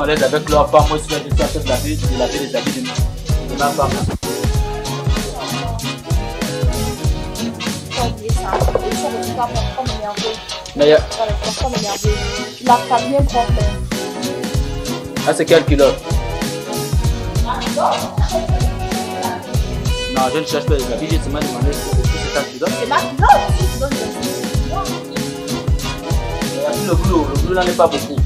à l'aise avec leur femme. Moi, je suis en train de laver les habits de ma femme. Mais la famille est propre. Ah, c'est quel kilo? Non, je ne cherche pas les habits, j'ai seulement demandé c'est ta kilo. C'est ma kilo. Le boulot là n'est pas beaucoup.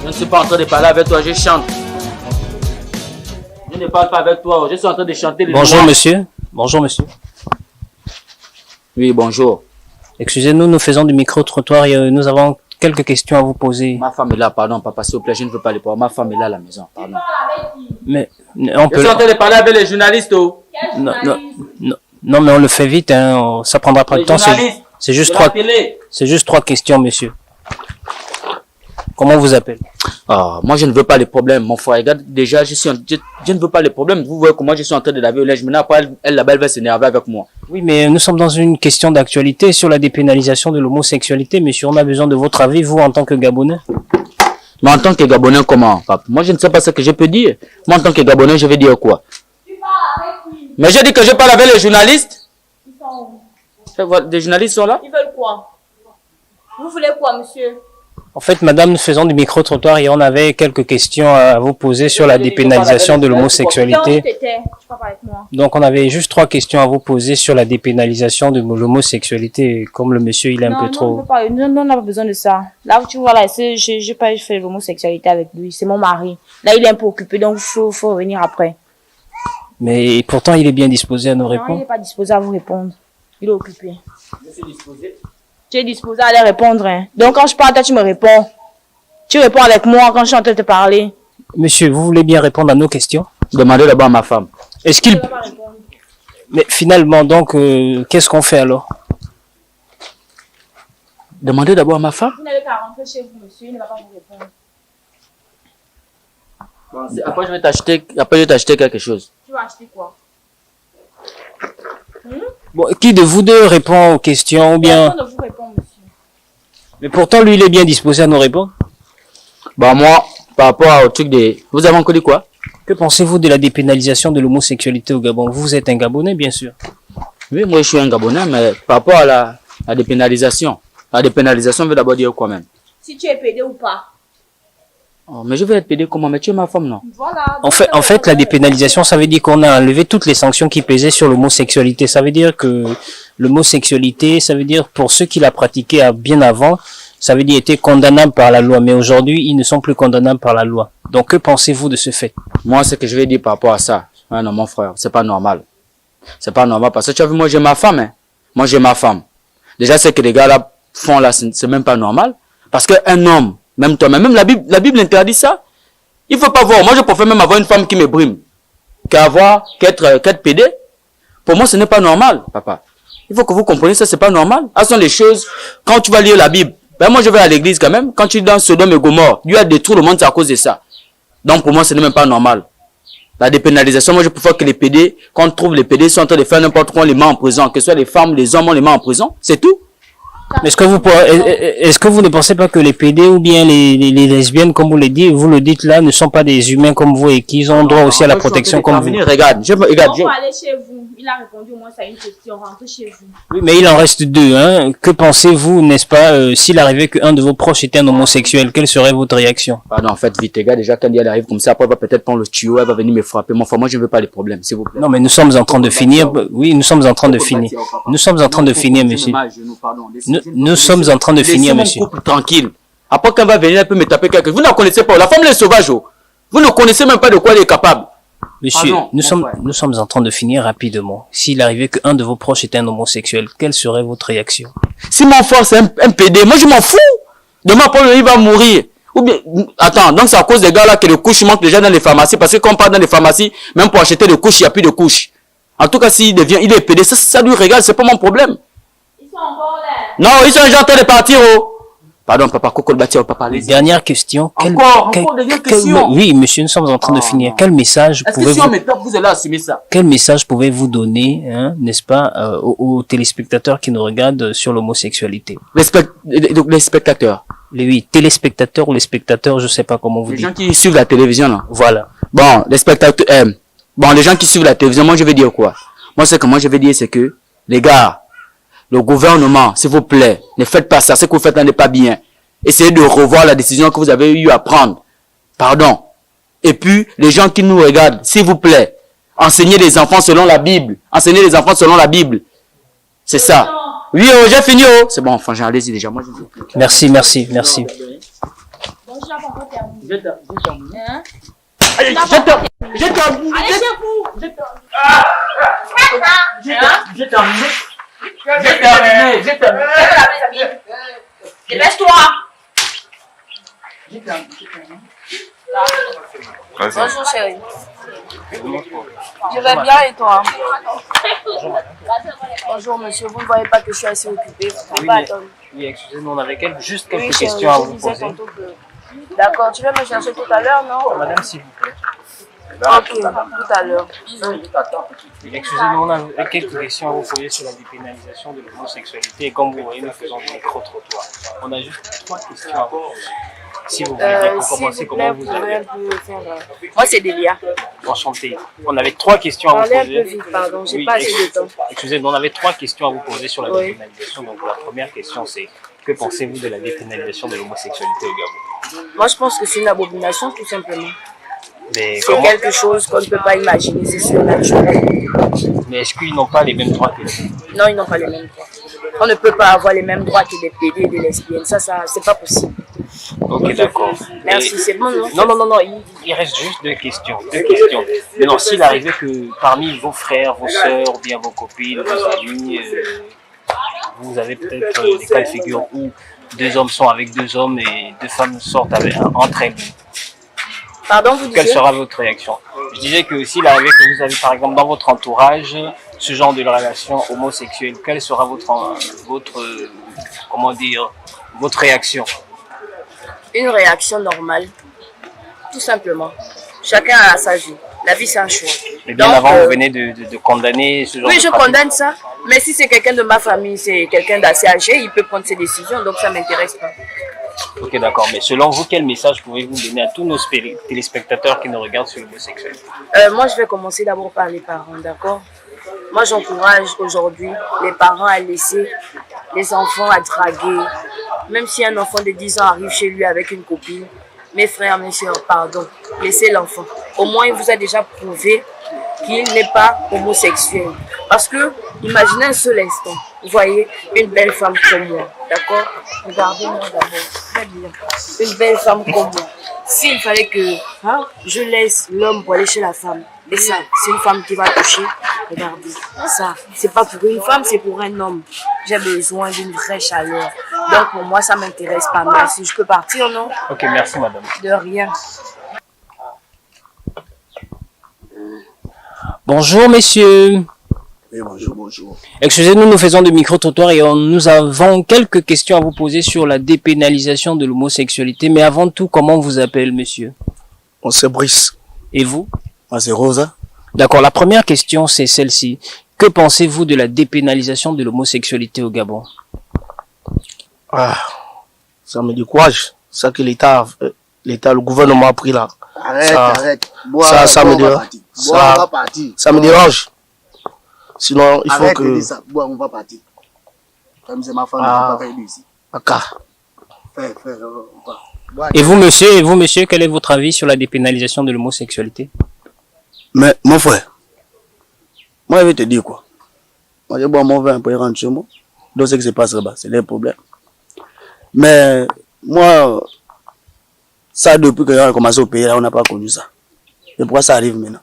Je ne suis pas en train de parler avec toi, je chante. Je ne parle pas avec toi, je suis en train de chanter. Bonjour monsieur. Bonjour monsieur. Oui, bonjour. Excusez-nous, nous faisons du micro-trottoir et nous avons quelques questions à vous poser. Ma femme est là, pardon, papa, s'il vous plaît, je ne veux pas les parler. Ma femme est là à la maison, pardon. Mais on peut... Je suis en train de parler avec les journalistes, oh. Non, mais on le fait vite, hein. Ça prendra pas de temps. C'est juste trois questions, monsieur. Comment vous appelez? Ah, moi, je ne veux pas les problèmes, mon frère. Regarde, déjà, je ne veux pas les problèmes. Vous voyez comment je suis en train de laver le linge. Maintenant, après, elle là-bas, elle va s'énerver avec moi. Oui, mais nous sommes dans une question d'actualité sur la dépénalisation de l'homosexualité. Monsieur, on a besoin de votre avis, vous, en tant que Gabonais. Mais en tant que Gabonais, comment, papa? Moi, je ne sais pas ce que je peux dire. Moi, en tant que Gabonais, je vais dire quoi? Mais j'ai dit que je parle avec les journalistes. Ils sont où? Des journalistes sont là? Ils veulent quoi? Vous voulez quoi, monsieur? En fait, madame, nous faisons du micro-trottoir et on avait quelques questions à vous poser sur la dépénalisation de l'homosexualité. Donc, on avait juste 3 questions à vous poser sur la dépénalisation de l'homosexualité. Comme le monsieur, il est un peu trop... Non, on n'a pas besoin de ça. Là, tu vois, là, j'ai pas fait l'homosexualité avec lui. C'est mon mari. Là, il est un peu occupé, donc il faut revenir après. Mais pourtant, il est bien disposé à nous répondre. Non, il n'est pas disposé à vous répondre. Il est occupé. Je suis disposé. Tu es disposé à aller répondre, hein. Donc, quand je parle, toi, tu me réponds. Tu réponds avec moi quand je suis en train de te parler. Monsieur, vous voulez bien répondre à nos questions? Demandez d'abord à ma femme. Est-ce qu'il... Mais finalement, donc, qu'est-ce qu'on fait alors? Demandez d'abord à ma femme. Vous n'avez qu'à rentrer chez vous, monsieur. Il ne va pas vous répondre. Bon, après, je vais t'acheter quelque chose. Tu vas acheter quoi? Bon, qui de vous deux répond aux questions ou bien... Personne ne vous répond, monsieur. Mais pourtant, lui, il est bien disposé à nous répondre. Bah moi, par rapport au truc des... Vous avez encore dit quoi? Que pensez-vous de la dépénalisation de l'homosexualité au Gabon? Vous êtes un Gabonais, bien sûr. Oui, moi, je suis un Gabonais, mais par rapport à la dépénalisation. La dépénalisation veut d'abord dire quoi même? Si tu es pédé ou pas. Oh, mais je vais être pédé comment? Mais tu es ma femme, non? Voilà. En fait, la dépénalisation, ça veut dire qu'on a enlevé toutes les sanctions qui pesaient sur l'homosexualité. Ça veut dire que l'homosexualité, ça veut dire pour ceux qui la pratiquaient bien avant, ça veut dire étaient condamnables par la loi. Mais aujourd'hui, ils ne sont plus condamnables par la loi. Donc, que pensez-vous de ce fait? Moi, ce que je vais dire par rapport à ça, hein, non, mon frère, c'est pas normal. C'est pas normal parce que tu as vu, moi, j'ai ma femme, hein. Moi, j'ai ma femme. Déjà, ce que les gars là font là, c'est même pas normal. Parce qu'un homme, même toi-même, même la Bible interdit ça. Il faut pas voir. Moi, je préfère même avoir une femme qui me brime qu'être pédé. Pour moi, ce n'est pas normal, papa. Il faut que vous compreniez ça, c'est pas normal. Ce sont les choses, quand tu vas lire la Bible, ben moi, je vais à l'église quand même. Quand tu es dans Sodome et Gomorrhe, Dieu a détruit le monde, c'est à cause de ça. Donc, pour moi, ce n'est même pas normal. La dépénalisation, moi, je préfère que les pédés, quand on trouve les pédés, sont en train de faire n'importe quoi, on les met en prison. Que ce soit les femmes, les hommes, on les met en prison. C'est tout. Est-ce que vous ne pensez pas que les PD ou bien les lesbiennes, comme vous le dites là, ne sont pas des humains comme vous et qu'ils ont droit aussi à la protection comme vous? Regarde, On va aller chez vous. Il a répondu au moins à une question. Rentrez chez vous. Oui, mais il en reste 2, hein. Que pensez-vous, n'est-ce pas, s'il arrivait qu'un de vos proches était un homosexuel, quelle serait votre réaction? Pardon, en fait, vite, les gars, déjà, quand elle arrive comme ça, après, elle va peut-être prendre le tuyau, elle va venir me frapper. Moi, je ne veux pas les problèmes, s'il vous plaît. Non, mais nous sommes en train de finir. Oui, nous sommes en train de finir. Nous sommes en train de finir, monsieur. Nous sommes en train de finir, monsieur. Couple tranquille. Après, quand elle va venir, elle peut me taper quelque chose. Vous ne la connaissez pas. La femme, elle est sauvage, oh. Vous ne connaissez même pas de quoi elle est capable. Monsieur, nous sommes en train de finir rapidement. S'il arrivait qu'un de vos proches était un homosexuel, quelle serait votre réaction? Si mon frère c'est un PD, moi je m'en fous. Demain, il va mourir. Ou bien, attends, donc c'est à cause des gars là que les couches manquent déjà dans les pharmacies. Parce que quand on part dans les pharmacies, même pour acheter des couches, il n'y a plus de couches. En tout cas, il est PD, ça lui regarde, c'est pas mon problème. Ils sont encore là. Non, ils sont déjà en train de partir, oh. Pardon, papa, Coco le bâtiment, papa, allez-y. Dernière question. Encore dernière question. Oui, monsieur, nous sommes en train de finir. Quel message Est-ce que si on met top, vous allez assumer ça? Quel message pouvez-vous donner, hein, n'est-ce pas, aux téléspectateurs qui nous regardent sur l'homosexualité? Les spectateurs. Oui, téléspectateurs ou les spectateurs, je sais pas comment vous Les dites. gens qui suivent la télévision, là. Voilà. Bon, les spectateurs, bon, les gens qui suivent la télévision, moi, je vais dire quoi? Moi, ce que moi, je vais dire, c'est que, les gars, le gouvernement, s'il vous plaît, ne faites pas ça. Ce que vous faites là n'est pas bien. Essayez de revoir la décision que vous avez eu à prendre. Pardon. Et puis, les gens qui nous regardent, s'il vous plaît, enseignez les enfants selon la Bible. Enseignez les enfants selon la Bible. C'est ça. Oui, oh, j'ai fini, oh. C'est bon, enfin, allez-y déjà. Moi, je... Merci, merci, merci. Bon, je n'ai pas encore terminé. Hein? Allez, j'ai terminé. Allez chez vous. J'ai terminé. J'ai terminé. Dépêche-toi. Bonjour chérie. Je vais bien et toi? Bonjour monsieur, vous ne voyez pas que je suis assez occupée. Vous pouvez pas attendre. Oui, excusez-nous, on avait juste quelques Oui, questions chérie, à je vous disais poser. tantôt que... D'accord, tu vas me chercher tout à l'heure, non? Madame, s'il vous plaît. Ok, tout à l'heure. Excusez-nous, on a quelques questions à vous poser sur la dépénalisation de l'homosexualité. Et comme vous voyez, nous faisons des micro-trottoirs. On a juste 3 questions à vous poser. Si vous voulez, pour commencer, comment vous allez? Moi, c'est Delia. Enchanté. On avait 3 questions à vous Parlez un peu poser. vite, pardon, j'ai Oui, pas assez de temps. Excusez-nous, on avait 3 questions à vous poser sur la Oui. dépénalisation. Donc la première question, c'est que pensez-vous de la dépénalisation de l'homosexualité au Gabon? Moi, je pense que c'est une abomination, tout simplement. Mais, C'est quelque chose qu'on ne peut pas imaginer, c'est surnaturel. mais est-ce qu'ils n'ont pas les mêmes droits que nous? Non, ils n'ont pas les mêmes droits. On ne peut pas avoir les mêmes droits que des pédés et des lesbiennes. Ça, c'est pas possible. Ok, d'accord. Merci, c'est bon, non? Non, il reste juste 2 questions. Maintenant, s'il arrivait que parmi vos frères, vos sœurs, ou bien vos copines, vos amis, vous avez peut-être des cas de figure où 2 hommes sont avec 2 hommes et 2 femmes sortent entre elles. Pardon, vous Quelle disiez? sera votre réaction? Je disais que s'il arrivait que vous avez par exemple dans votre entourage ce genre de relation homosexuelle, quelle sera votre réaction? Une réaction normale, tout simplement. Chacun a sa vie. La vie, c'est un choix. Mais bien Donc, avant, vous venez de condamner ce genre oui, de je pratique. condamne ça. Mais si c'est quelqu'un de ma famille, c'est quelqu'un d'assez âgé, il peut prendre ses décisions, donc ça ne m'intéresse pas. Ok, d'accord. Mais selon vous, quel message pouvez-vous donner à tous nos téléspectateurs qui nous regardent sur l'homosexualité? Moi, je vais commencer d'abord par les parents, d'accord? Moi, j'encourage aujourd'hui les parents à laisser les enfants à draguer. Même si un enfant de 10 ans arrive chez lui avec une copine, mes frères, mes soeurs, pardon, laissez l'enfant. Au moins, il vous a déjà prouvé qu'il n'est pas homosexuel. Parce que, imaginez un seul instant, vous voyez une belle femme comme moi, d'accord? Regardez-moi d'abord, très bien. Une belle femme comme moi. S'il fallait que je laisse l'homme pour aller chez la femme, et ça, c'est une femme qui va toucher, regardez, ça, c'est pas pour une femme, c'est pour un homme. J'ai besoin d'une vraie chaleur. Donc pour moi, ça m'intéresse pas. Merci, je peux partir, non? Ok, merci madame. De rien. Bonjour messieurs. Oui, bonjour. Excusez-nous, nous faisons des micro-trottoirs et nous avons quelques questions à vous poser sur la dépénalisation de l'homosexualité. Mais avant tout, comment vous appelez monsieur? On c'est Brice. Et vous? Moi, c'est Rosa. D'accord, la première question c'est celle-ci. Que pensez-vous de la dépénalisation de l'homosexualité au Gabon? Ah, ça me décourage. Ça que le gouvernement a pris là. Arrête. Ça me dérange. On va partir. Ça me dérange. Sinon, il faut Arrête que... de dire ça. Bon, on va partir. Comme c'est ma femme, Ah. on va faire ici. Aka. Fais, on va. Bon, Et vous monsieur, quel est votre avis sur la dépénalisation de l'homosexualité? Mais, mon frère, moi, je vais te dire quoi. Moi, j'ai bon, mon vin pour y rentrer chez moi. Donc, ce qui se passe là-bas, c'est des problèmes. Mais, moi, ça, depuis que j'ai commencé au pays, là, on n'a pas connu ça. Et pourquoi ça arrive maintenant?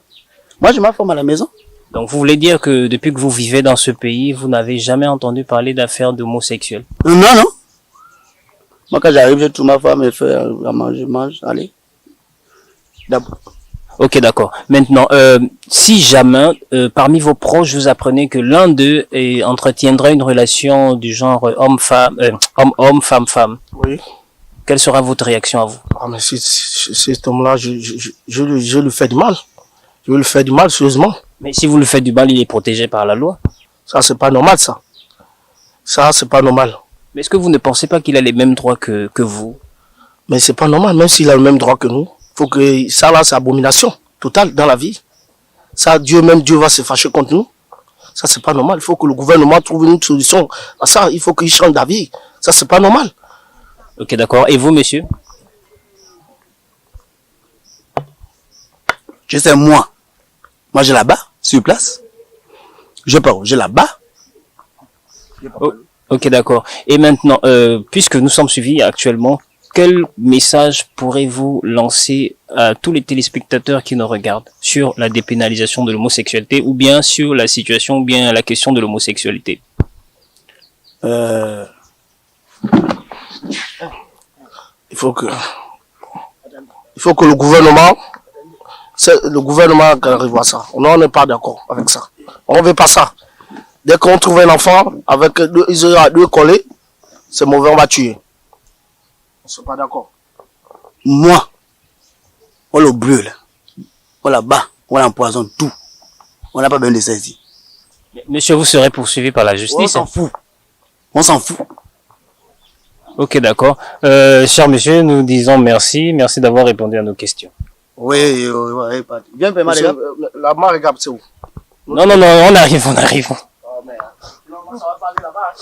Moi, j'ai ma femme à la maison. Donc vous voulez dire que depuis que vous vivez dans ce pays, vous n'avez jamais entendu parler d'affaires d'homosexuels? Non. Moi, quand j'arrive, j'ai tout ma femme, elle fait à manger, mange, allez. D'abord. Ok, d'accord. Maintenant, si jamais, parmi vos proches, vous apprenez que l'un d'eux entretiendrait une relation du genre homme-femme, homme-homme, femme-femme, Oui. quelle sera votre réaction à vous? Ah, mais cet homme-là, je lui fais du mal. Je lui fais du mal, sérieusement. Mais si vous le faites du mal, il est protégé par la loi. Ça, c'est pas normal, ça. Ça, c'est pas normal. Mais est-ce que vous ne pensez pas qu'il a les mêmes droits que vous? Mais c'est pas normal, même s'il a le même droit que nous. Faut que ça, là, c'est abomination totale dans la vie. Ça, Dieu va se fâcher contre nous. Ça, c'est pas normal. Il faut que le gouvernement trouve une solution à ça. Il faut qu'il change d'avis. Ça, c'est pas normal. Ok, d'accord. Et vous, monsieur? Je sais, moi, j'ai là-bas, sur place. Je pars, j'ai là-bas. Ok, d'accord. Et maintenant, puisque nous sommes suivis actuellement, quel message pourrez-vous lancer à tous les téléspectateurs qui nous regardent sur la dépénalisation de l'homosexualité ou bien sur la situation ou bien la question de l'homosexualité? Il faut que le gouvernement qui arrive à ça. On n'est pas d'accord avec ça. On ne veut pas ça. Dès qu'on trouve un enfant avec deux collés, c'est mauvais, on va tuer. On n'est pas d'accord. Moi, on le brûle. On la bat, on l'empoisonne tout. On n'a pas besoin de ça ici. Monsieur, vous serez poursuivi par la On justice. s'en fout. On s'en fout. Ok, d'accord. Cher monsieur, nous disons merci. Merci d'avoir répondu à nos questions. Oui, viens payer les gars. La main, regarde, c'est où? Non, on arrive. Non, ça va pas aller là-bas.